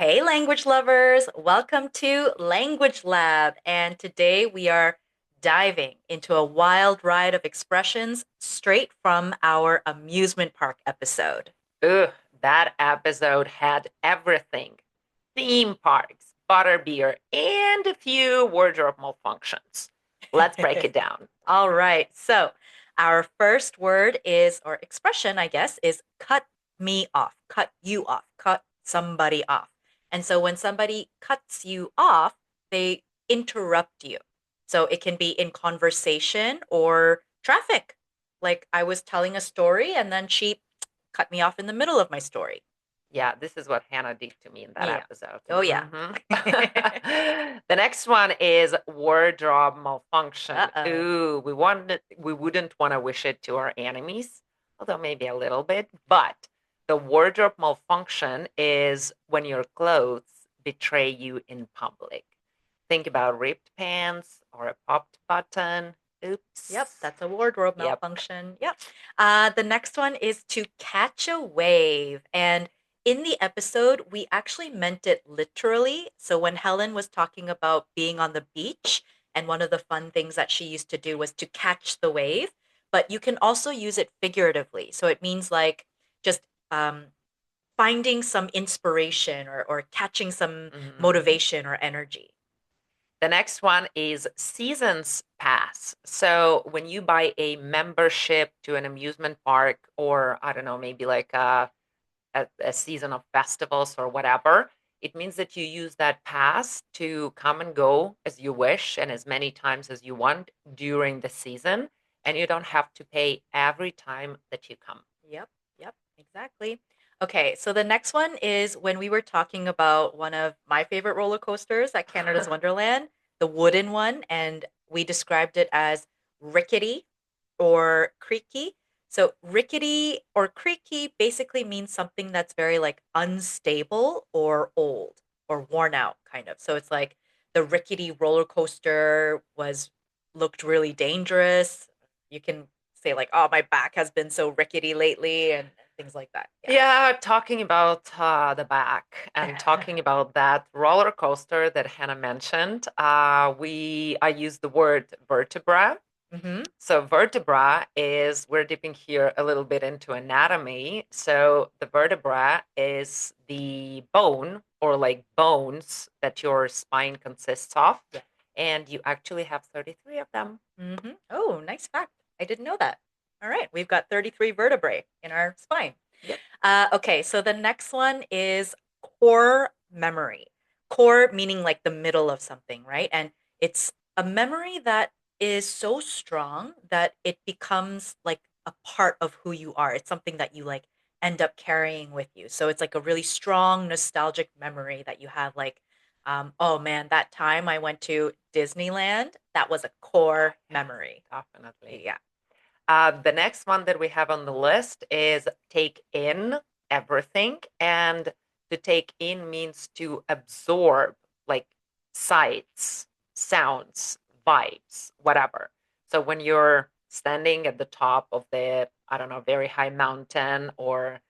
Hey, language lovers, welcome to Language Lab. And today we are diving into a wild ride of expressions straight from our amusement park episode. Ugh, that episode had everything. Theme parks, butterbeer, and a few wardrobe malfunctions. Let's break it down. All right. So, our first word is, or expression, I guess, is cut me off, cut you off, cut somebody off. And so, when somebody cuts you off, they interrupt you. So, it can be in conversation or traffic. Like I was telling a story and then she cut me off in the middle of my story. Yeah, this is what Hannah did to me in that Yeah. episode. Oh, yeah. The next one is wardrobe malfunction. Uh-oh. Ooh, we wouldn't want to wish it to our enemies, although maybe a little bit. But the wardrobe malfunction is when your clothes betray you in public. Think about ripped pants or a popped button. Yep, Oops. that's a wardrobe Yep. malfunction. Yep. The next one is to catch a wave. And in the episode, we actually meant it literally. So when Helen was talking about being on the beach, and one of the fun things that she used to do was to catch the wave, but you can also use it figuratively. So it means like just um, finding some inspiration or catching some Mhm. motivation or energy. The next one is seasons pass. So when you buy a membership to an amusement park, or I don't know, maybe like a season of festivals or whatever, it means that you use that pass to come and go as you wish and as many times as you want during the season. And you don't have to pay every time that you come. Yep, yep, exactly. Okay, so the next one is when we were talking about one of my favorite roller coasters at Canada's Wonderland, the wooden one, and we described it as rickety or creaky. So rickety or creaky basically means something that's very like unstable or old or worn out kind of. So it's like the rickety roller coaster was looked really dangerous. You can say like, "Oh, my back has been so rickety lately," and things like that. Yeah, talking about the back and Yeah. talking about that roller coaster that Hannah mentioned, I use the word vertebra. Hmm. So vertebra is, we're dipping here a little bit into anatomy. So the vertebra is the bone or like bones that your spine consists of. Yeah. And you actually have 33 of them. Hmm. Oh, nice fact. I didn't know that. All right, we've got 33 vertebrae in our spine. Yep. Okay, so the next one is core memory. Core meaning like the middle of something, right? And it's a memory that is so strong that it becomes like a part of who you are. It's something that you like end up carrying with you. So it's like a really strong nostalgic memory that you have like, oh man, that time I went to Disneyland, that was a Oh, core yeah, memory. definitely. Yeah. The next one that we have on the list is take in everything. And to take in means to absorb, like sights, sounds, vibes, whatever. So when you're standing at the top of the, I don't know, very high mountain or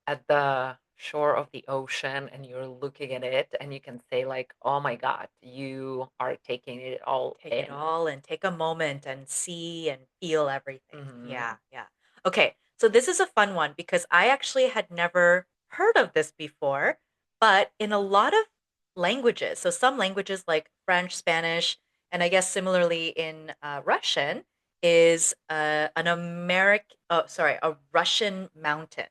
at the shore of the ocean and you're looking at it and you can say like, oh my God, you are taking it all Take it in. all and take a moment and see and feel everything. Hmm. Yeah, yeah. Okay, so this is a fun one because I actually had never heard of this before, but in a lot of languages, so some languages like French, Spanish, and I guess similarly in Russian, is a Russian mountain,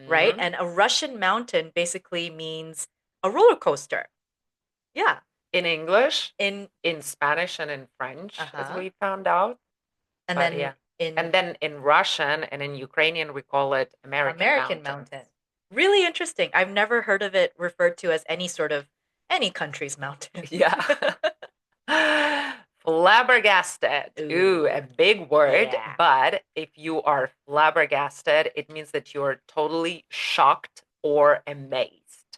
right? Hmm. And a Russian mountain basically means a roller coaster. Yeah. In English, In in Spanish, and in French, as uh-huh. we found out. And But then yeah. And in then in Russian and in Ukrainian, we call it American American mountains. mountain. Really interesting. I've never heard of it referred to as any sort of any country's mountain. Yeah. Flabbergasted. Ooh, a Ooh, big word. yeah. But if you are flabbergasted, it means that you're totally shocked or amazed.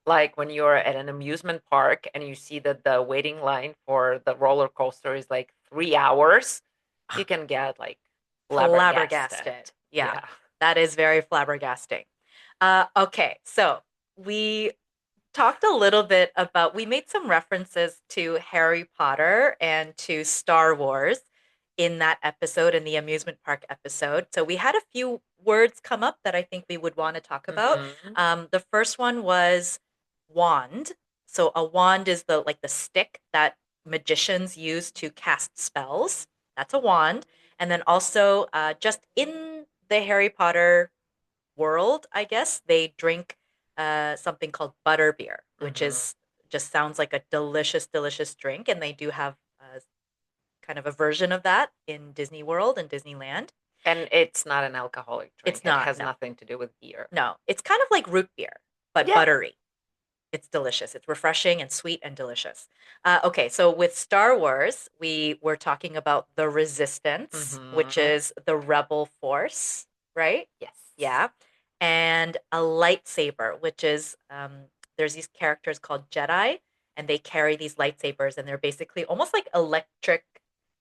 Like when you're at an amusement park and you see that the waiting line for the roller coaster is like 3 hours, you can get like flabbergasted. Flabbergasted. Yeah, Yeah. that is very flabbergasting. Okay, so we talked a little bit about, we made some references to Harry Potter and to Star Wars in that episode, in the amusement park episode. So we had a few words come up that I think we would want to talk about. Hmm. The first one was wand. So a wand is the like the stick that magicians use to cast spells. That's a wand. And then also, just in the Harry Potter world, I guess, they drink something called butterbeer, which Hmm. is just sounds like a delicious, delicious drink. And they do have kind of a version of that in Disney World and Disneyland. And it's not an alcoholic drink. It's It not, has no, nothing to do with beer. no. It's kind of like root beer, but Yeah. buttery. It's delicious. It's refreshing and sweet and delicious. Okay, so with Star Wars, we were talking about the Resistance, which Hmm. is the rebel force, right? Yes. Yeah. And a lightsaber, which is there's these characters called Jedi, and they carry these lightsabers, and they're basically almost like electric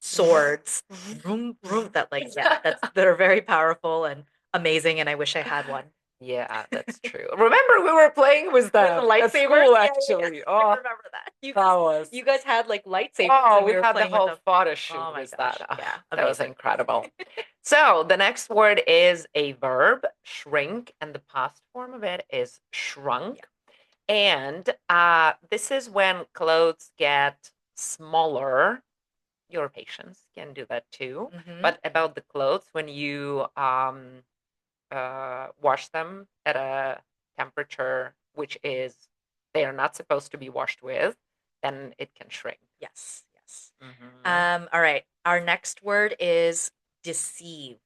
swords, vroom, vroom, that like yeah, that are very powerful and amazing. And I wish I had one. Yeah, that's true. Remember, we were playing with With the them at lightsabers? school, Yeah, yeah, yeah. actually. I Oh, remember that. that was. You guys had like lightsabers Oh, and we we were had the playing with whole them. photo Oh shoot my with that. gosh. Ah, Yeah, that was amazing. incredible. So the next word is a verb, shrink, and the past form of it is Yeah. shrunk. And this is when clothes get smaller. Your patients can do that too. Mm-hmm. But about the clothes, when you wash them at a temperature which is they are not supposed to be washed with, then it can shrink. Yes, yes. Hmm. All right. Our next word is deceived.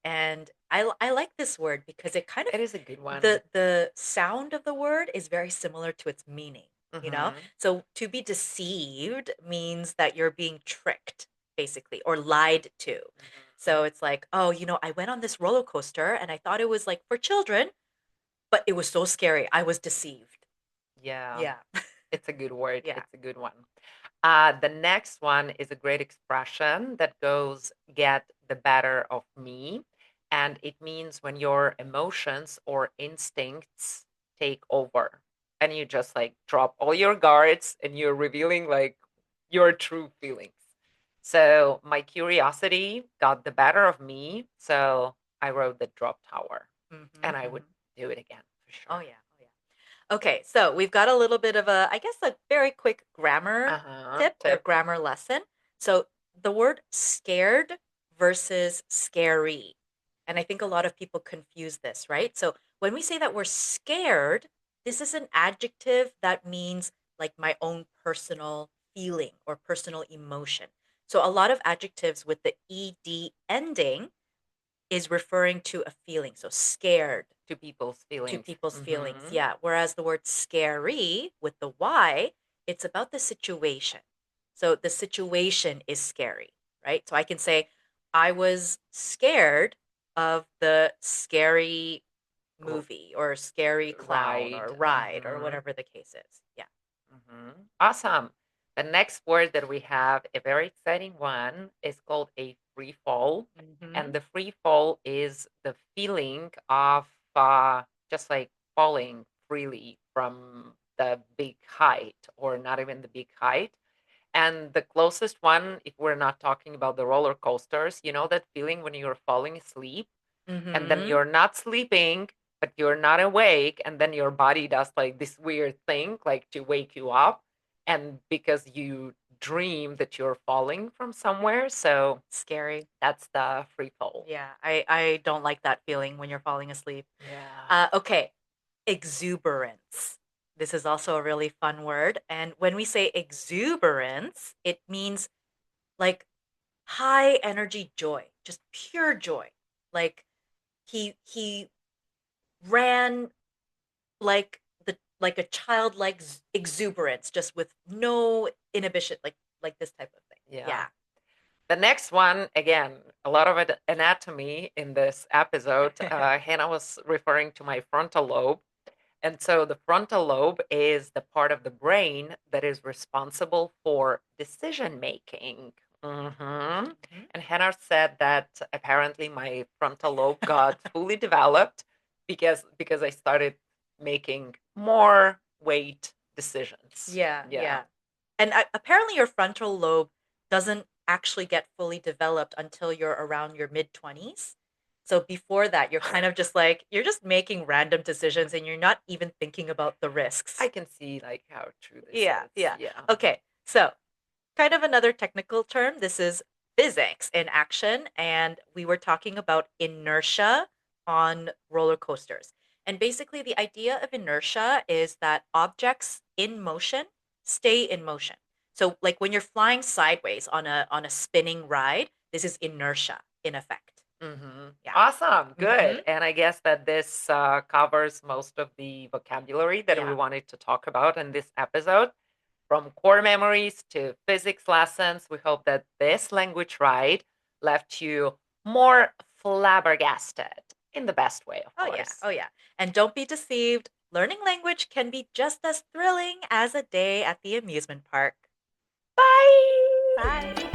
And I like this word because it kind of It is a good one. the sound of the word is very similar to its meaning, you know? Hmm. So to be deceived means that you're being tricked, basically, or lied to. Hmm. So it's like, oh, I went on this roller coaster and I thought it was like for children, but it was so scary. I was deceived. Yeah, Yeah. it's a good word. Yeah. It's a good one. The next one is a great expression that goes get the better of me. And it means when your emotions or instincts take over and you just like drop all your guards and you're revealing like your true feelings. So my curiosity got the better of me. So I wrote the drop tower Mm-hmm, and I would mm-hmm. do it again for Oh sure. yeah. Oh yeah. Okay, so we've got a little bit of I guess, a very quick grammar Uh huh. tip or Tip. grammar lesson. So the word scared versus scary. And I think a lot of people confuse this, right? So when we say that we're scared, this is an adjective that means like my own personal feeling or personal emotion. So a lot of adjectives with the ed ending is referring to a feeling. So scared, To people's to feelings. people's feelings. Hmm. Yeah. Whereas the word scary with the Y, it's about the situation. So the situation is scary, right? So I can say, I was scared of the scary movie or scary clown or Right. ride or Hmm. whatever the case is. Yeah. Hmm. Awesome. The next word that we have, a very exciting one, is called a free fall. Hmm. And the free fall is the feeling of just like falling freely from the big height or not even the big height. And the closest one, if we're not talking about the roller coasters, you know that feeling when you're falling asleep and then Hmm. you're not sleeping but you're not awake and then your body does like this weird thing like to wake you up and because you dream that you're falling from somewhere, so Scary. that's the free fall. Yeah. I don't like that feeling when you're falling asleep. Yeah. Okay. Exuberance. This is also a really fun word. And when we say exuberance, it means like high energy joy, just pure joy. Like he ran like a childlike exuberance, just with no inhibition, like this type of thing. Yeah. Yeah. The next one, again, a lot of anatomy in this episode. Hannah was referring to my frontal lobe. And so the frontal lobe is the part of the brain that is responsible for decision making. Hmm. Mhm. And Hannah said that apparently my frontal lobe got fully developed because I started making more weight decisions. Yeah, Yeah. yeah. And apparently your frontal lobe doesn't actually get fully developed until you're around your mid 20s. So before that, you're kind of just like, you're just making random decisions and you're not even thinking about the I risks. can see like how true this Yeah, is. yeah. Yeah. Okay, so kind of another technical term. This is physics in action, and we were talking about inertia on roller coasters. And basically, the idea of inertia is that objects in motion stay in motion. So, like when you're flying sideways on a spinning ride, this is inertia in effect. Yeah. Awesome. Hmm. Good. And I guess that this covers most of the vocabulary that we Yeah. wanted to talk about in this episode. From core memories to physics lessons, we hope that this language ride left you more flabbergasted in the best way, of Oh yeah. course. Oh yeah. And don't be deceived. Learning language can be just as thrilling as a day at the amusement park. Bye. Bye.